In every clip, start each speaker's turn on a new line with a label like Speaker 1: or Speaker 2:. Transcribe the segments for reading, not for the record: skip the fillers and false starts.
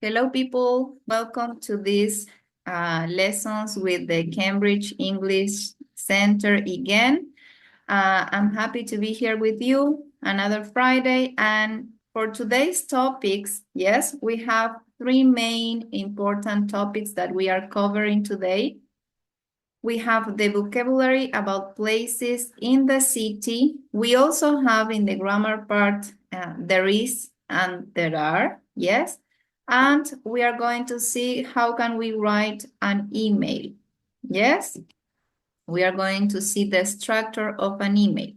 Speaker 1: Hello, people. Welcome to these lessons with the Cambridge English Center again. I'm happy to be here with you another Friday. And for today's topics, yes, we have three main important topics that we are covering today. We have the vocabulary about places in the city. We also have in the grammar part, there is and there are, yes. And we are going to see how can we write an email, yes. We are going to see the structure of an email.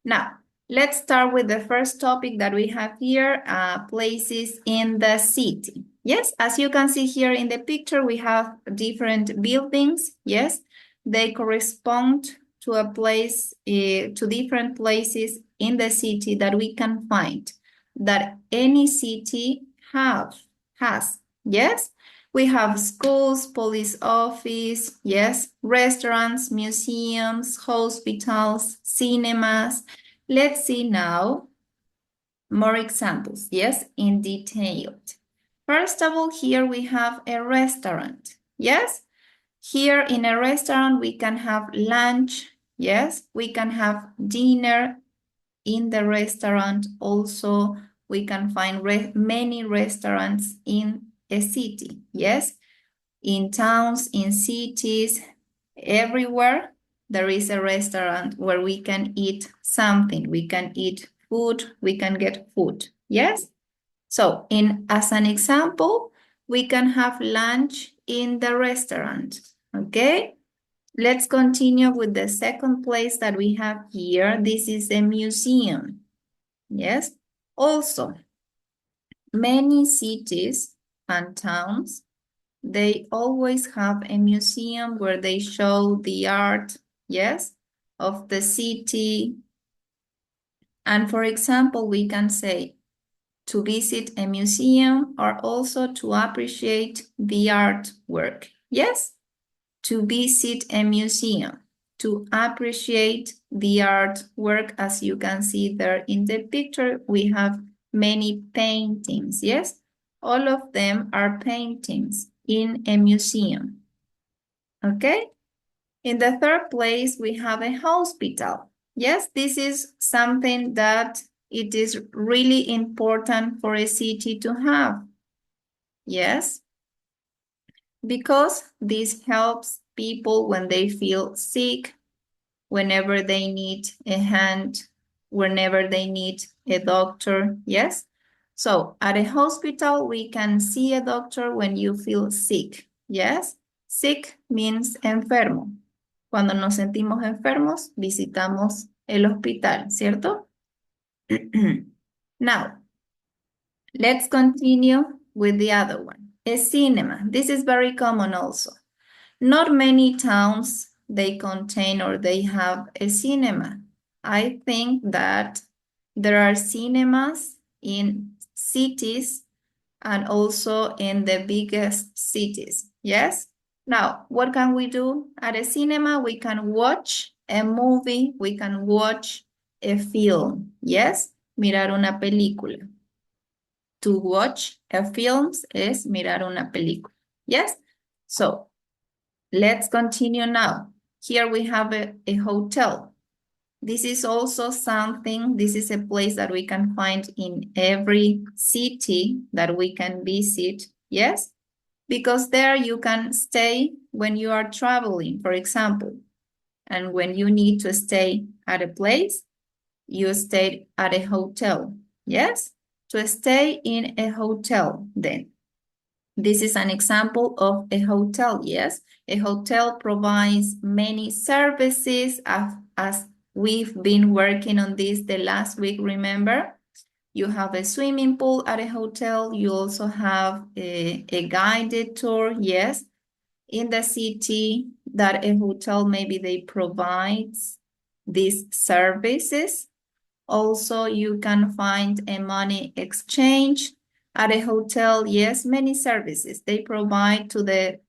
Speaker 1: Now, let's start with the first topic that we have here, places in the city. Yes, as you can see here in the picture, we have different buildings, yes. They correspond to a place, to different places in the city that we can find, that any city has, yes? We have schools, police office, yes, restaurants, museums, hospitals, cinemas. Let's see now more examples, yes, in detail. First of all, here we have a restaurant, yes? Here in a restaurant, we can have lunch, yes? We can have dinner in the restaurant. Also, we can find many restaurants in a city, yes? In towns, in cities, everywhere, there is a restaurant where we can eat something. We can eat food, we can get food, yes? So, as an example, we can have lunch in the restaurant, okay? Let's continue with the second place that we have here. This is a museum, yes? Also, many cities and towns, they always have a museum where they show the art, yes, of the city. And for example, we can say to visit a museum or also to appreciate the artwork, yes? To visit a museum, to appreciate the artwork. As you can see there in the picture, we have many paintings, yes? All of them are paintings in a museum, okay? In the third place, we have a hospital. Yes, this is something that it is really important for a city to have. Yes, because this helps people when they feel sick, whenever they need a hand, whenever they need a doctor, yes? So at a hospital, we can see a doctor when you feel sick, yes? Sick means enfermo. Cuando nos sentimos enfermos, visitamos el hospital, ¿cierto? Now, let's continue with the other one. A cinema. This is very common also. Not many towns, they contain or they have a cinema. I think that there are cinemas in cities and also in the biggest cities, yes? Now, what can we do at a cinema? We can watch a movie, we can watch a film, yes? Mirar una película. To watch a film es mirar una película, yes? So, let's continue now. Here we have a hotel. This is also something, this is a place that we can find in every city that we can visit, yes? Because there you can stay when you are traveling, for example. And when you need to stay at a place, you stay at a hotel, yes? To stay in a hotel then. This is an example of a hotel, yes? A hotel provides many services as we've been working on this the last week, remember? You have a swimming pool at a hotel. You also have a guided tour, yes? In the city that a hotel, maybe they provide these services. Also, you can find a money exchange at a hotel. Yes, many services. They provide to the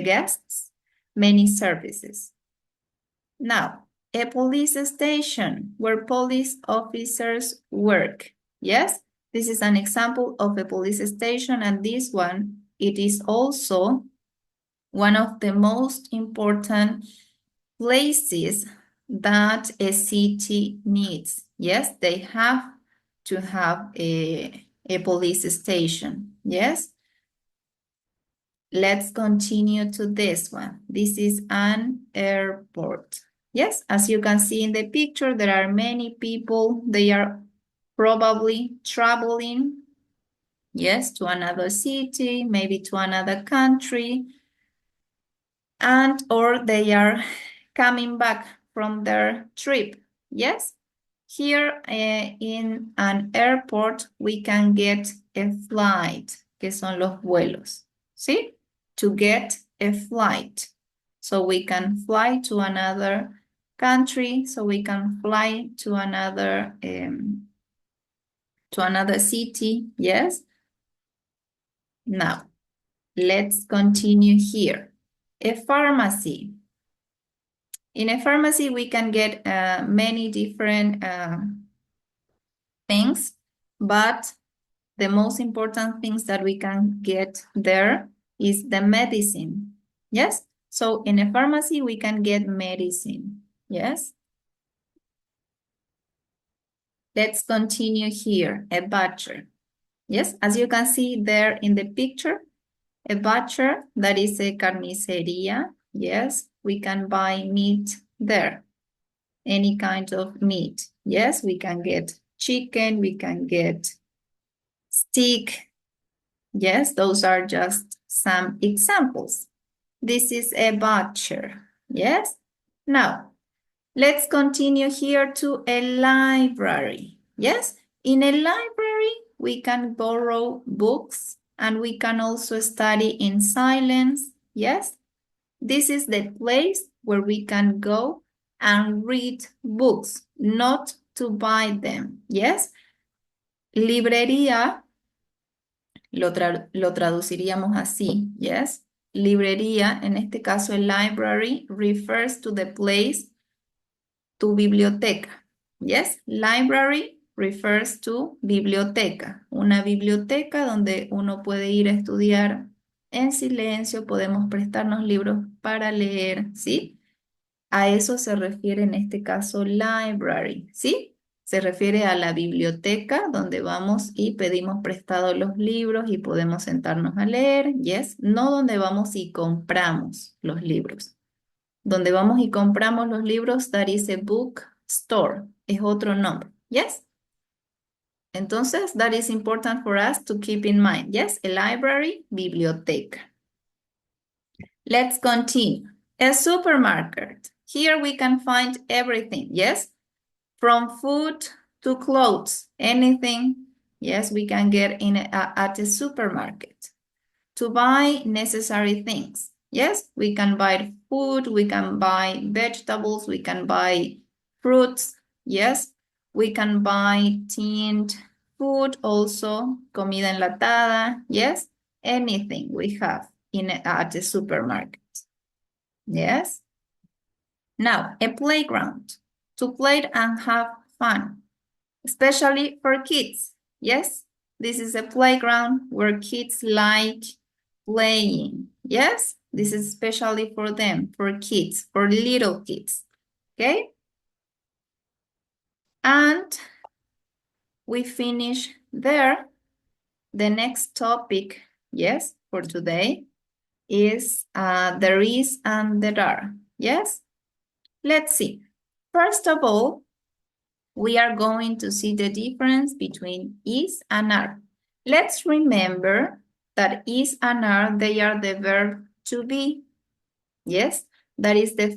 Speaker 1: guests many services. Now, a police station where police officers work. Yes, This is an example of a police station, and this one, it is also one of the most important places that a city needs. Yes, they have to have a police station. Yes. Let's continue to this one. This is an airport. Yes, as you can see in the picture, there are many people. They are probably traveling, yes, to another city, maybe to another country, and or they are coming back from their trip. Yes, here in an airport, we can get a flight, que son los vuelos, ¿sí? To get a flight. So we can fly to another country, so we can fly to another city, yes? Now, let's continue here. A pharmacy. In a pharmacy, we can get many different things, but the most important things that we can get there is the medicine. Yes? So in a pharmacy, we can get medicine. Yes? Let's continue here. A butcher. Yes? As you can see there in the picture, a butcher, that is a carnicería. Yes? We can buy meat there. Any kind of meat. Yes? We can get chicken. We can get steak. Yes, those are just some examples. This is a butcher. Yes? Now, let's continue here to a library. Yes? In a library, we can borrow books and we can also study in silence. Yes? This is the place where we can go and read books, not to buy them. Yes? Librería. Lo traduciríamos así, yes? Librería, en este caso el library, refers to the place, tu biblioteca, yes? Library refers to biblioteca, una biblioteca donde uno puede ir a estudiar en silencio, podemos prestarnos libros para leer, ¿sí? A eso se refiere en este caso library, ¿sí? Se refiere a la biblioteca donde vamos y pedimos prestados los libros y podemos sentarnos a leer, yes. No donde vamos y compramos los libros. Donde vamos y compramos los libros, that is a book store. Es otro nombre, yes. Entonces, that is important for us to keep in mind, yes. A library, biblioteca. Let's continue. A supermarket. Here we can find everything, yes. From food to clothes, anything, yes, we can get at a supermarket. To buy necessary things, yes, we can buy food, we can buy vegetables, we can buy fruits, yes, we can buy tinned food also, comida enlatada, yes, anything we have at a supermarket, yes. Now, a playground. To play and have fun, especially for kids. Yes, this is a playground where kids like playing. Yes, this is especially for them, for kids, for little kids. Okay? And we finish there. The next topic, yes, for today is there is and there are. Yes? Let's see. First of all, we are going to see the difference between is and are. Let's remember that is and are, they are the verb to be. Yes, that is the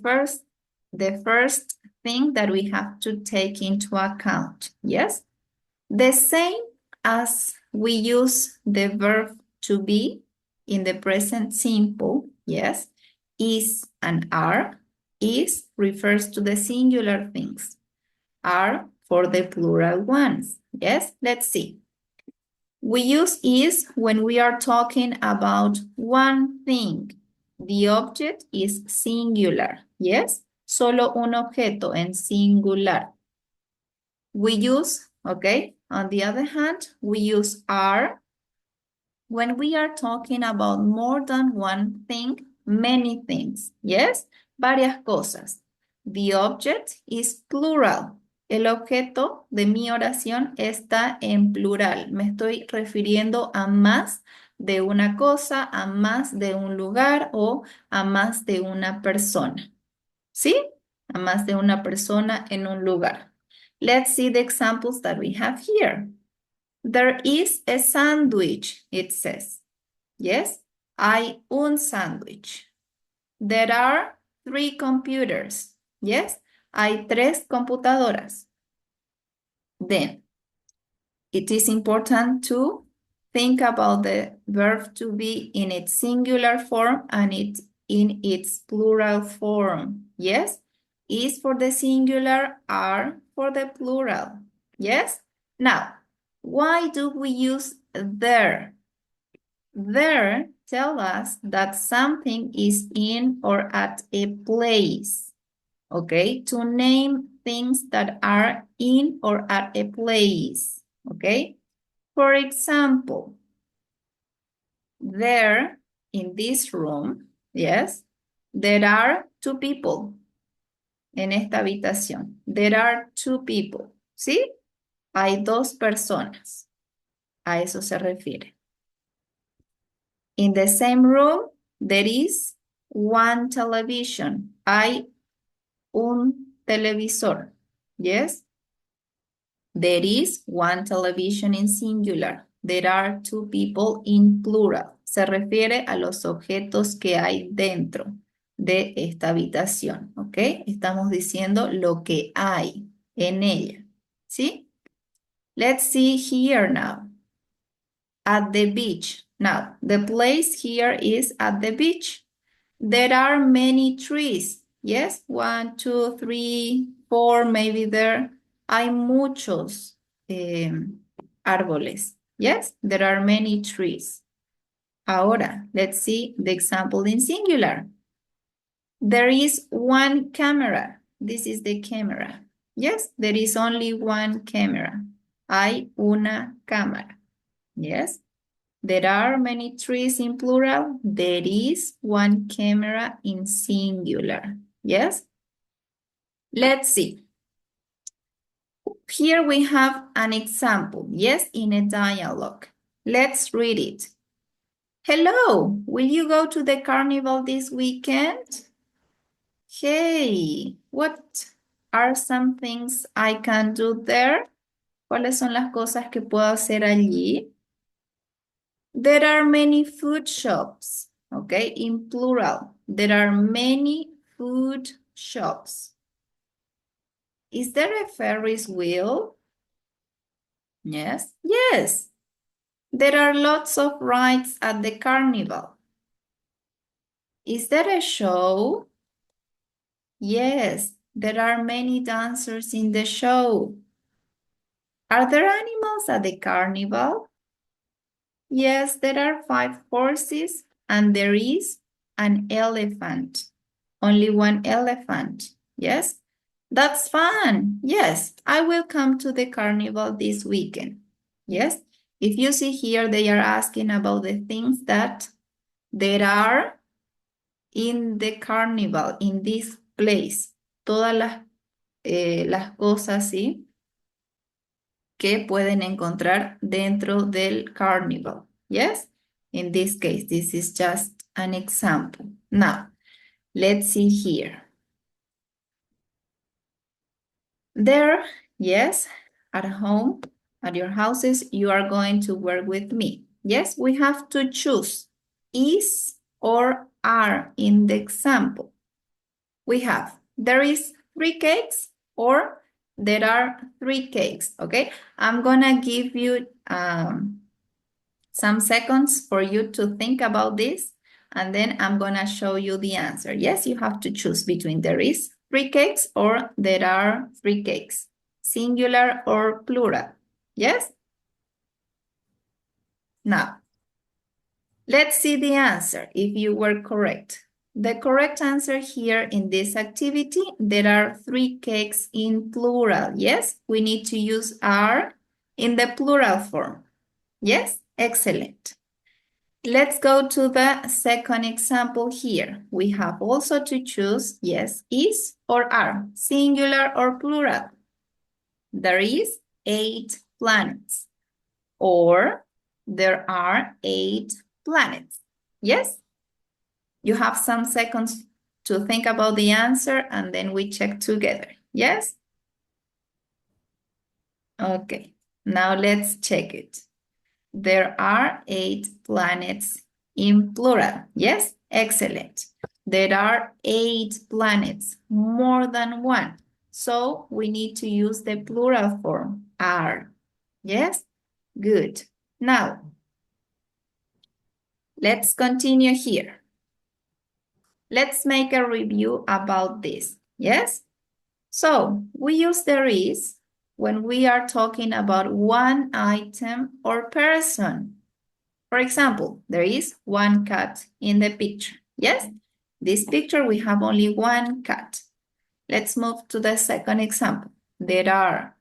Speaker 1: first thing that we have to take into account. Yes, the same as we use the verb to be in the present simple. Yes, is and are. Is refers to the singular things. Are for the plural ones. Yes, let's see. We use is when we are talking about one thing. The object is singular. Yes, solo un objeto en singular. We use, okay, on the other hand, we use are when we are talking about more than one thing, many things. Yes, varias cosas. The object is plural. El objeto de mi oración está en plural. Me estoy refiriendo a más de una cosa, a más de un lugar o a más de una persona. ¿Sí? A más de una persona en un lugar. Let's see the examples that we have here. There is a sandwich, it says. Yes, hay un sándwich. There are 3 computers. Yes, hay 3 computadoras. Then, it is important to think about the verb to be in its singular form and in its plural form. Yes, is for the singular, are for the plural. Yes, now, why do we use there? There tell us that something is in or at a place. Okay, to name things that are in or at a place. Okay, for example, there in this room, yes, there are 2 people. En esta habitación, there are 2 people. ¿Sí? Hay 2 personas. A eso se refiere. In the same room, there is 1 television. Hay un televisor. Yes? There is 1 television in singular. There are 2 people in plural. Se refiere a los objetos que hay dentro de esta habitación. ¿Ok? Estamos diciendo lo que hay en ella. ¿Sí? Let's see here now. At the beach. Now, the place here is at the beach. There are many trees. Yes, 1, 2, 3, 4, maybe there. Hay muchos árboles. Yes, there are many trees. Ahora, let's see the example in singular. There is 1 camera. This is the camera. Yes, there is only 1 camera. Hay una cámara. Yes. There are many trees in plural. There is 1 camera in singular. Yes? Let's see. Here we have an example. Yes, in a dialogue. Let's read it. Hello, will you go to the carnival this weekend? Hey, what are some things I can do there? ¿Cuáles son las cosas que puedo hacer allí? There are many food shops, okay, in plural. There are many food shops. Is there a Ferris wheel? Yes, yes. There are lots of rides at the carnival. Is there a show? Yes, there are many dancers in the show. Are there animals at the carnival? Yes, there are 5 horses and there is an elephant. Only 1 elephant. Yes, that's fun. Yes, I will come to the carnival this weekend. Yes, if you see here, they are asking about the things that there are in the carnival, in this place. Todas las cosas, ¿sí?, que pueden encontrar dentro del carnival. Yes? In this case, this is just an example. Now, let's see here. There, yes, at home, at your houses, you are going to work with me. Yes, we have to choose is or are in the example. We have, there is 3 cakes or there are 3 cakes, okay? I'm gonna give you some seconds for you to think about this, and then I'm gonna show you the answer. Yes, you have to choose between there is 3 cakes or there are 3 cakes, singular or plural. Yes? Now, let's see the answer if you were correct. The correct answer here in this activity, there are 3 cakes in plural. Yes, we need to use are in the plural form. Yes, excellent. Let's go to the second example here. We have also to choose, yes, is or are, singular or plural. There is 8 planets, or there are 8 planets. Yes? You have some seconds to think about the answer and then we check together. Yes? Okay, now let's check it. There are 8 planets in plural. Yes? Excellent. There are 8 planets, more than one. So we need to use the plural form, are. Yes? Good. Now, let's continue here. Let's make a review about this. Yes? So, we use there is when we are talking about one item or person. For example, there is one cat in the picture. Yes? This picture, we have only one cat. Let's move to the second example. There are.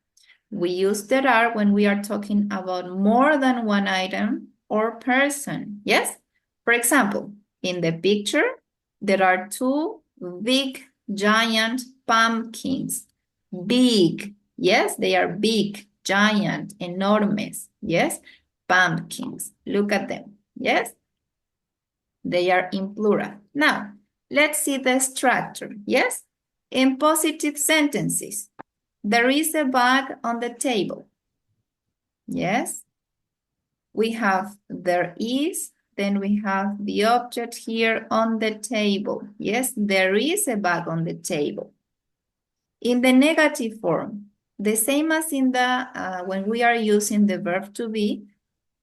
Speaker 1: We use there are when we are talking about more than one item or person. Yes? For example, in the picture, there are 2 big, giant pumpkins. Big. Yes, they are big, giant, enormous. Yes? Pumpkins. Look at them. Yes? They are in plural. Now, let's see the structure. Yes? In positive sentences, there is a bag on the table. Yes? We have there is, then we have the object here on the table. Yes, there is a bag on the table. In the negative form, the same as in the when we are using the verb to be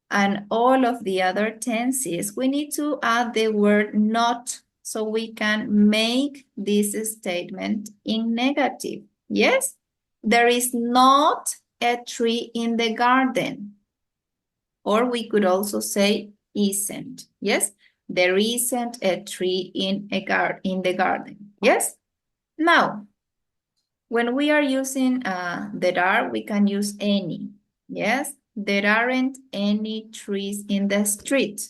Speaker 1: and all of the other tenses, we need to add the word not so we can make this statement in negative. Yes, there is not a tree in the garden. Or we could also say isn't. Yes, there isn't a tree in the garden. Yes. Now, when we are using there are, we can use any. Yes, there aren't any trees in the street.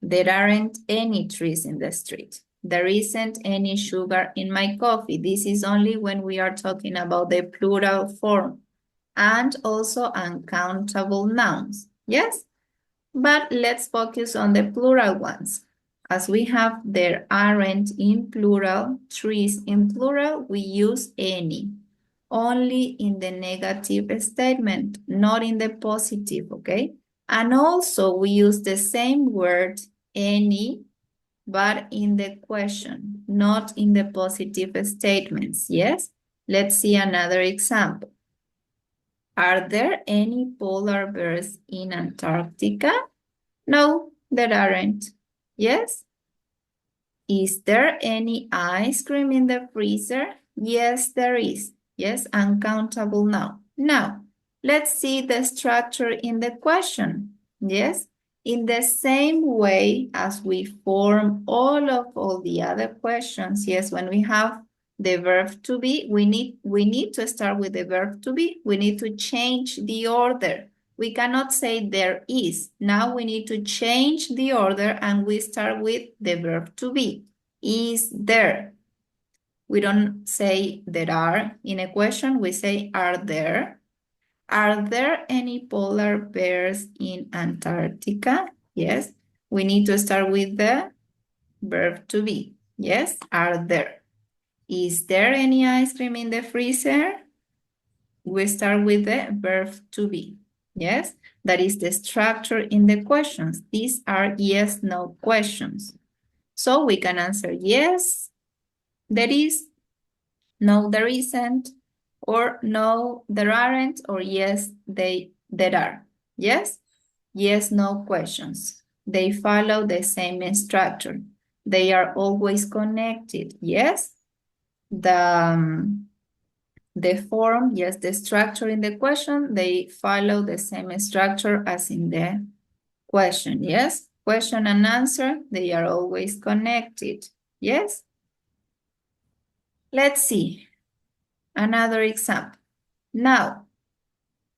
Speaker 1: There aren't any trees in the street. There isn't any sugar in my coffee. This is only when we are talking about the plural form and also uncountable nouns. Yes? But let's focus on the plural ones. As we have there aren't in plural, trees in plural, we use any. Only in the negative statement, not in the positive, okay? And also we use the same word, any, but in the question, not in the positive statements, yes? Let's see another example. Are there any polar bears in Antarctica? No, there aren't. Yes? Is there any ice cream in the freezer? Yes, there is. Yes, uncountable now. Now, let's see the structure in the question. Yes? In the same way as we form all the other questions, yes, when we have the verb to be, we need to start with the verb to be. We need to change the order. We cannot say there is. Now we need to change the order and we start with the verb to be. Is there? We don't say there are in a question. We say are there? Are there any polar bears in Antarctica? Yes. We need to start with the verb to be. Yes. Are there? Is there any ice cream in the freezer? We start with the verb to be. Yes, that is the structure in the questions. These are yes, no questions. So we can answer yes, there is, no, there isn't, or no, there aren't, or yes, there are. Yes, yes, no questions. They follow the same structure. They are always connected. Yes, the form, yes, the structure in the question, they follow the same structure as in the question, yes? Question and answer, they are always connected, yes? Let's see another example. Now,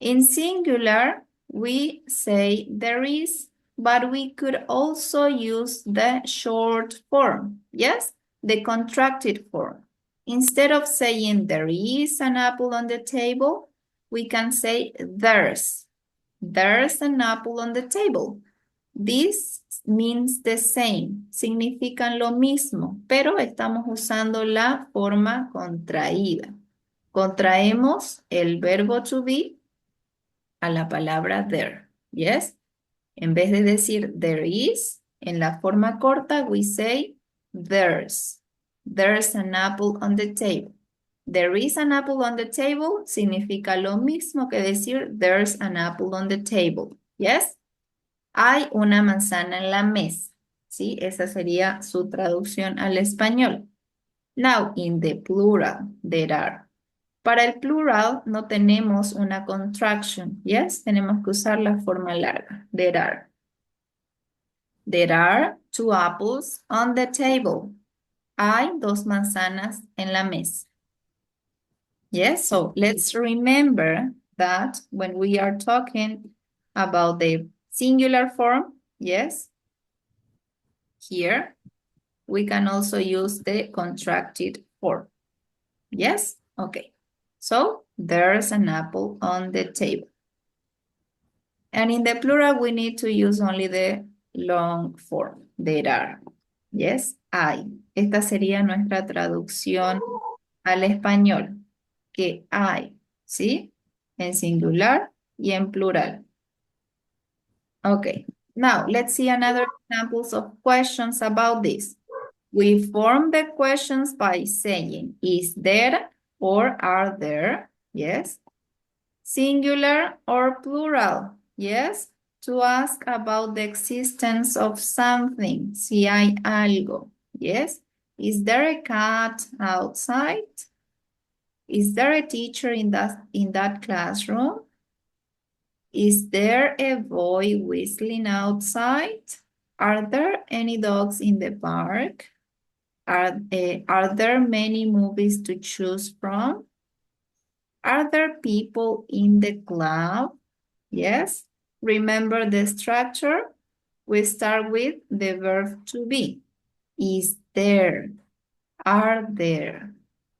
Speaker 1: In singular, we say there is, but we could also use the short form, yes? The contracted form. Instead of saying there is an apple on the table, we can say there's. There's an apple on the table. This means the same, significan lo mismo, pero estamos usando la forma contraída. Contraemos el verbo to be a la palabra there, yes? En vez de decir there is, en la forma corta, we say there's. There's an apple on the table. There is an apple on the table significa lo mismo que decir there's an apple on the table, yes? Hay una manzana en la mesa, ¿sí? Esa sería su traducción al español. Now, in the plural, there are. Para el plural no tenemos una contraction, yes? Tenemos que usar la forma larga, there are. There are 2 apples on the table. Hay 2 manzanas en la mesa. Yes, so let's remember that when we are talking about the singular form, yes, here, we can also use the contracted form. Yes, okay. So there's an apple on the table. And in the plural, we need to use only the long form, there are. Yes, hay. Esta sería nuestra traducción al español, que hay, ¿sí? En singular y en plural. Okay, now let's see another examples of questions about this. We form the questions by saying, is there or are there? Yes. Singular or plural? Yes. To ask about the existence of something. Si hay algo. Yes. Is there a cat outside? Is there a teacher in that classroom? Is there a boy whistling outside? Are there any dogs in the park? Are there many movies to choose from? Are there people in the club? Yes. Remember the structure? We start with the verb to be. Is there? Are there?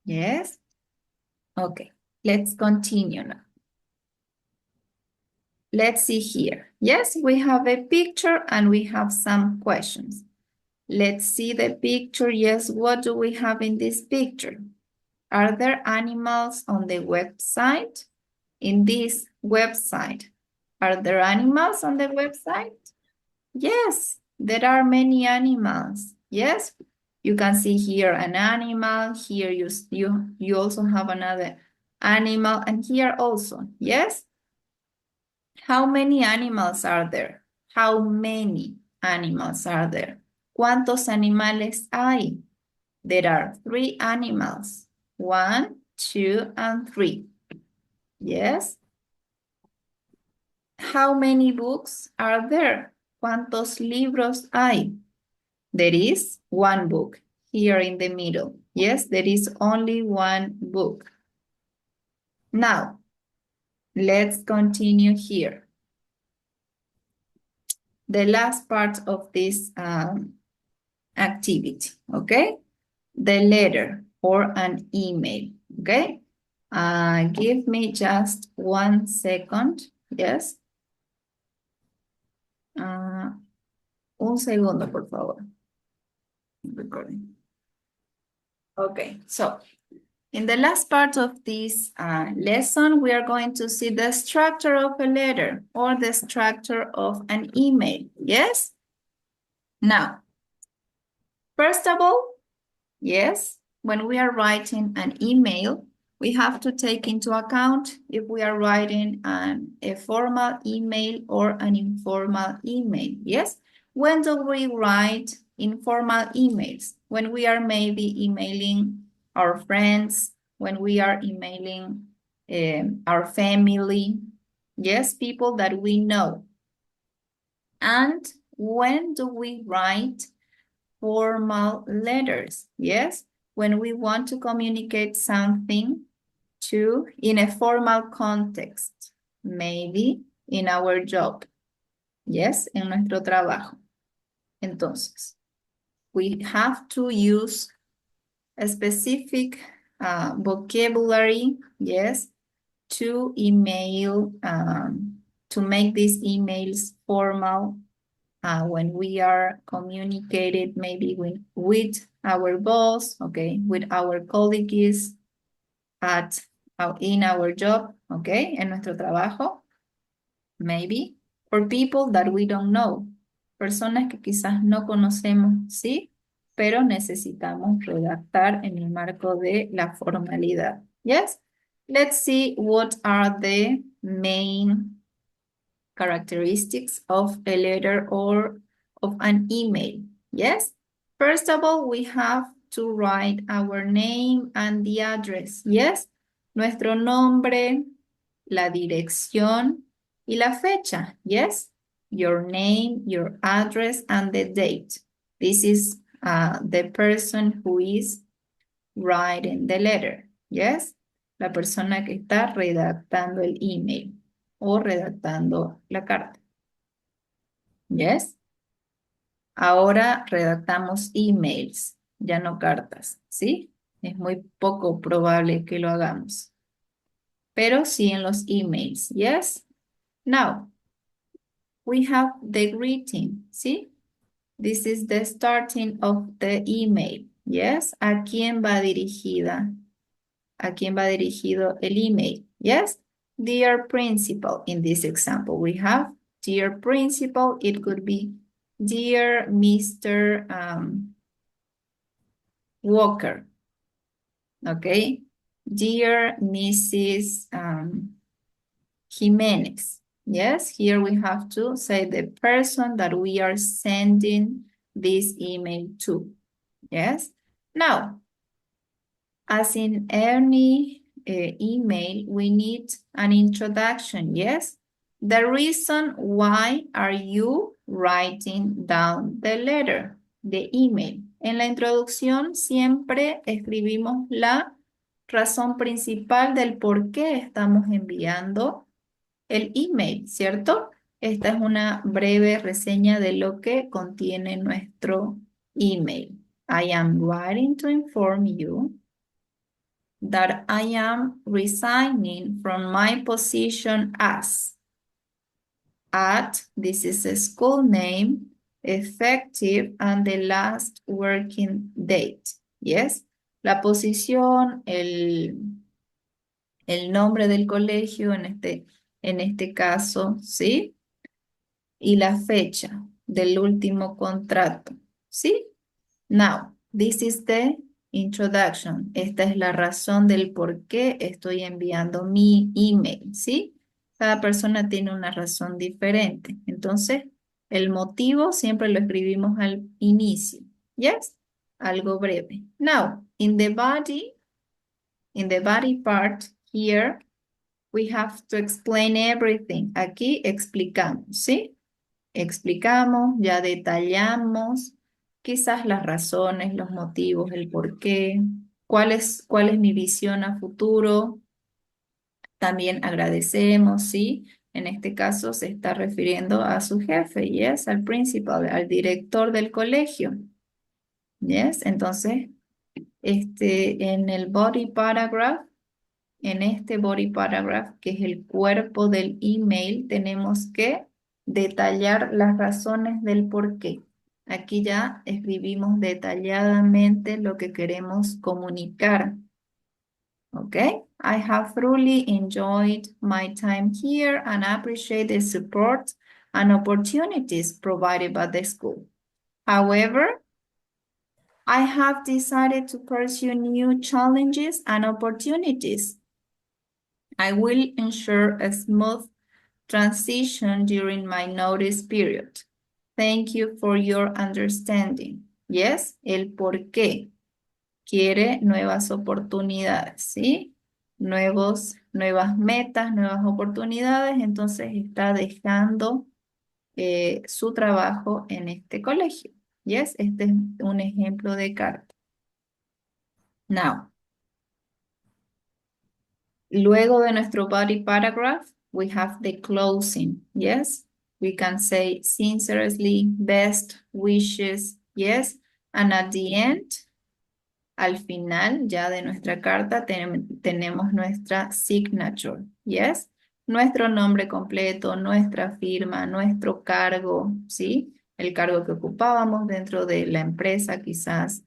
Speaker 1: Yes. Okay. Let's continue now. Let's see here. Yes, we have a picture and we have some questions. Let's see the picture. Yes, what do we have in this picture? Are there animals on the website? In this website, are there animals on the website? Yes, there are many animals. Yes, you can see here an animal. Here you also have another animal, and here also. Yes. How many animals are there? How many animals are there? ¿Cuántos animales hay? There are 3 animals. 1, 2, and 3. Yes. How many books are there? ¿Cuántos libros hay? There is 1 book here in the middle. Yes, there is only 1 book. Now, let's continue here. The last part of this activity, okay? The letter or an email, okay? Give me just 1 second, yes? Un segundo, por favor. Recording. Okay, so in the last part of this lesson, we are going to see the structure of a letter or the structure of an email, yes? Now, first of all, yes, when we are writing an email, we have to take into account if we are writing a formal email or an informal email, yes? When do we write informal emails? When we are maybe emailing our friends, when we are emailing our family, yes, people that we know. And when do we write formal letters? Yes, when we want to communicate something in a formal context. maybe in our job. Yes, en nuestro trabajo. Entonces, we have to use a specific vocabulary, yes, to email, to make these emails formal when we are communicated maybe with our boss, okay, with our colleagues in our job, okay, en nuestro trabajo, maybe, or people that we don't know, personas que quizás no conocemos, ¿sí? Pero necesitamos redactar en el marco de la formalidad. Yes? Let's see what are the main characteristics of a letter or of an email. Yes? First of all, we have to write our name and the address. Yes? Nuestro nombre, la dirección y la fecha. Yes? Your name, your address, and the date. This is the person who is writing the letter. Yes? La persona que está redactando el email o redactando la carta. Yes? Ahora redactamos emails, ya no cartas, ¿sí? Es muy poco probable que lo hagamos. Pero sí en los emails, yes? Now, we have the greeting, ¿sí? This is the starting of the email, yes? ¿A quién va dirigida? ¿A quién va dirigido el email? Yes? Dear principal, in this example, we have dear principal. It could be dear Mr. Walker, okay? Dear Mrs. Jimenez. Yes, here we have to say the person that we are sending this email to. Yes? Now, as in any email, we need an introduction, yes? The reason why are you writing down the letter, the email. En la introducción siempre escribimos la razón principal del por qué estamos enviando el email, ¿cierto? Esta es una breve reseña de lo que contiene nuestro email. I am writing to inform you that I am resigning from my position as at, this is a school name, effective and the last working date. Yes, la posición, el nombre del colegio en este caso, ¿sí? Y la fecha del último contrato, ¿sí? Now, this is the introduction. Esta es la razón del por qué estoy enviando mi email, ¿sí? Cada persona tiene una razón diferente. Entonces, el motivo siempre lo escribimos al inicio. ¿Yes? Algo breve. Now, in the body part here, we have to explain everything. Aquí explicamos, ¿sí? Explicamos, ya detallamos quizás las razones, los motivos, el por qué, cuál es mi visión a futuro. También agradecemos, ¿sí? En este caso se está refiriendo a su jefe, yes, al principal, al director del colegio. Yes, entonces, en el body paragraph, en este body paragraph, que es el cuerpo del email, tenemos que detallar las razones del por qué. Aquí ya escribimos detalladamente lo que queremos comunicar. ¿Ok? I have truly enjoyed my time here and appreciate the support and opportunities provided by the school. However, I have decided to pursue new challenges and opportunities. I will ensure a smooth transition during my notice period. Thank you for your understanding. Yes, el por qué. Quiere nuevas oportunidades, ¿sí? Nuevas metas, nuevas oportunidades, entonces está dejando su trabajo en este colegio. Yes, este es un ejemplo de carta. Now, luego de nuestro body paragraph, we have the closing, yes? We can say sincerely, best wishes, yes? And at the end, al final ya de nuestra carta tenemos nuestra signature, yes? Nuestro nombre completo, nuestra firma, nuestro cargo, ¿sí? El cargo que ocupábamos dentro de la empresa, quizás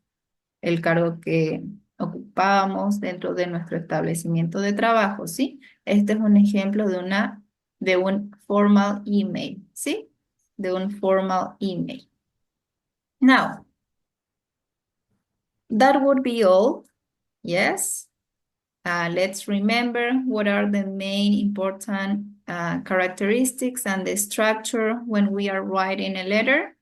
Speaker 1: el cargo que ocupábamos dentro de nuestro establecimiento de trabajo, ¿sí? Este es un ejemplo de un formal email, ¿sí? De un formal email. Now, that would be all, yes? Let's remember what are the main important characteristics and the structure when we are writing a letter.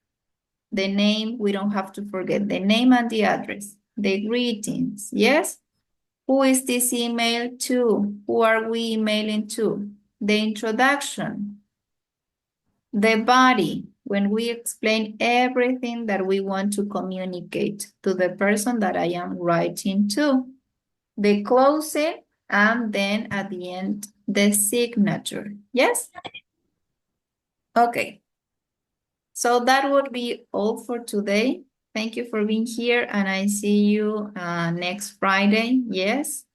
Speaker 1: The name, we don't have to forget the name and the address. The greetings, yes? Who is this email to? Who are we emailing to? The introduction. The body, when we explain everything that we want to communicate to the person that I am writing to. The closing, and then at the end, the signature. Yes? Okay. So that would be all for today. Thank you for being here, and I see you next Friday. Yes?